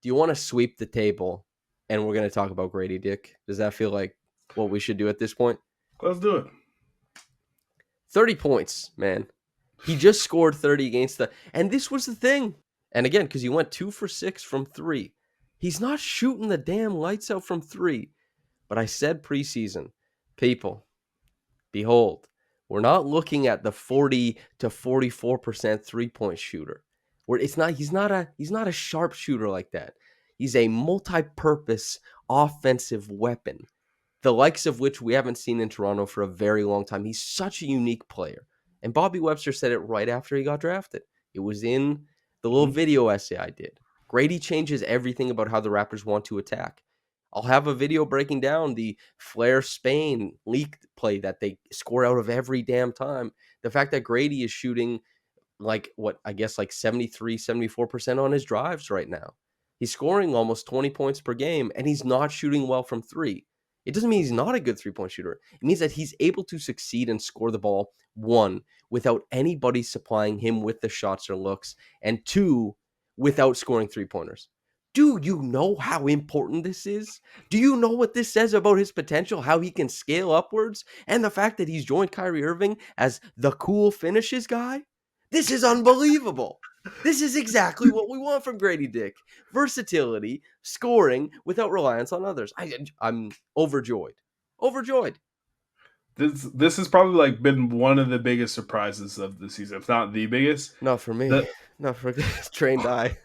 Do you want to sweep the table and we're going to talk about Gradey Dick? Does that feel like what we should do at this point? Let's do it. 30 points, man. He just scored 30 against and this was the thing. And again, because he went 2 for 6 from 3. He's not shooting the damn lights out from 3. But I said preseason, people, behold, we're not looking at the 40 to 44% 3-point shooter. He's not a sharp shooter like that. He's a multi-purpose offensive weapon, the likes of which we haven't seen in Toronto for a very long time. He's such a unique player. And Bobby Webster said it right after he got drafted. It was in the little video essay I did. Gradey changes everything about how the Raptors want to attack. I'll have a video breaking down the Flair Spain leak play that they score out of every damn time. The fact that Gradey is shooting like 73, 74% on his drives right now. He's scoring almost 20 points per game, and he's not shooting well from 3. It doesn't mean he's not a good 3-point shooter. It means that he's able to succeed and score the ball, 1, without anybody supplying him with the shots or looks, and 2, without scoring 3-pointers. Do you know how important this is? Do you know what this says about his potential, how he can scale upwards, and the fact that he's joined Kyrie Irving as the cool finishes guy? This is unbelievable. This is exactly what we want from Gradey Dick. Versatility, scoring without reliance on others. I'm overjoyed. Overjoyed. This has probably like been one of the biggest surprises of the season, if not the biggest. Not for me. Not for trained eye.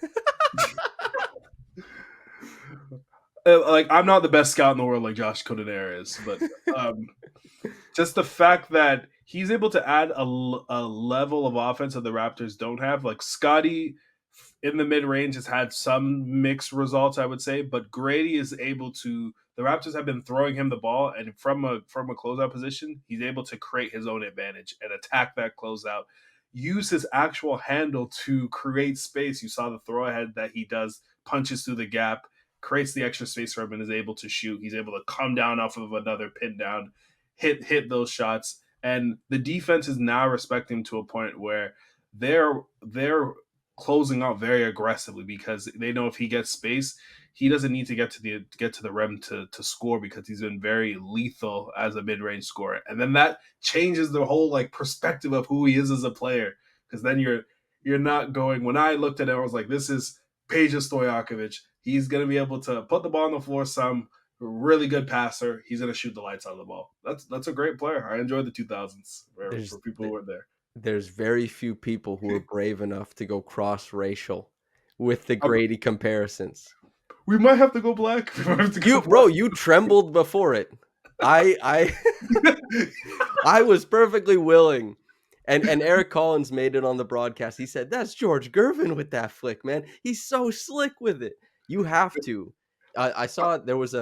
Like, I'm not the best scout in the world like Josh Codenere is, but just the fact that he's able to add a level of offense that the Raptors don't have. Like, Scotty in the mid-range has had some mixed results, I would say, but Gradey is able to – the Raptors have been throwing him the ball, and from a closeout position, he's able to create his own advantage and attack that closeout, use his actual handle to create space. You saw the throw-ahead that he does, punches through the gap, creates the extra space for him, and is able to shoot. He's able to come down off of another pin down, hit those shots, and the defense is now respecting him to a point where they're closing out very aggressively because they know if he gets space, he doesn't need to get to the rim to score because he's been very lethal as a mid-range scorer. And then that changes the whole like perspective of who he is as a player, because then you're not going. When I looked at it, I was like, this is Peja Stojakovic. He's going to be able to put the ball on the floor some, really good passer. He's going to shoot the lights out of the ball. That's a great player. I enjoyed the 2000s for people who were there. There's very few people who are brave enough to go cross-racial with the Gradey comparisons. We might have to go black. You trembled before it. I was perfectly willing. And Eric Collins made it on the broadcast. He said, that's George Gervin with that flick, man. He's so slick with it. You have to. I saw there was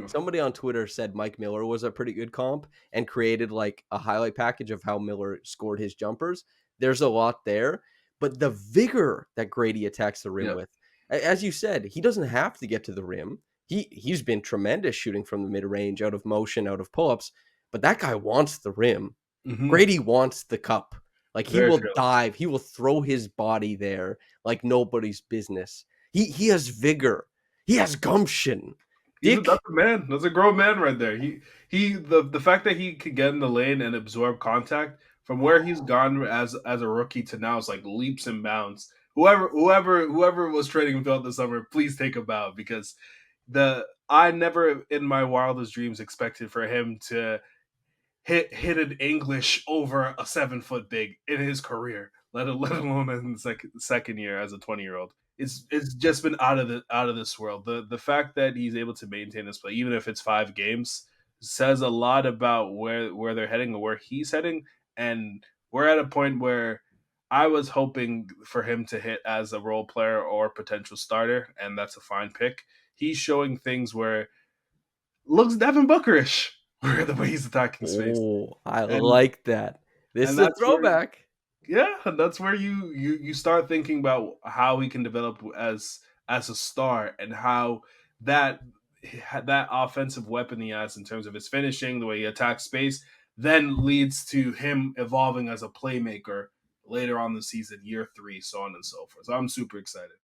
somebody on Twitter said Mike Miller was a pretty good comp and created like a highlight package of how Miller scored his jumpers. There's a lot there, but the vigor that Gradey attacks the rim with, as you said, he doesn't have to get to the rim. He's been tremendous shooting from the mid-range, out of motion, out of pull-ups, but that guy wants the rim. Mm-hmm. Gradey wants the cup. Like, he will dive. He will throw his body there like nobody's business. He has vigor. He has gumption. That's a man. That's a grown man right there. The fact that he could get in the lane and absorb contact from where he's gone as a rookie to now is like leaps and bounds. Whoever was trading him throughout the summer, please take a bow, because I never in my wildest dreams expected for him to hit an English over a 7-foot big in his career, let alone in the second year as a 20-year-old. It's just been out of this world. The fact that he's able to maintain this play, even if it's 5 games, says a lot about where they're heading or where he's heading. And we're at a point where I was hoping for him to hit as a role player or potential starter, and that's a fine pick. He's showing things where looks Devin Bookerish, the way he's attacking space. Oh, I like that. This is a throwback. And that's where you start thinking about how he can develop as a star, and how that offensive weapon he has in terms of his finishing, the way he attacks space, then leads to him evolving as a playmaker later on the season, year 3, so on and so forth. So I'm super excited.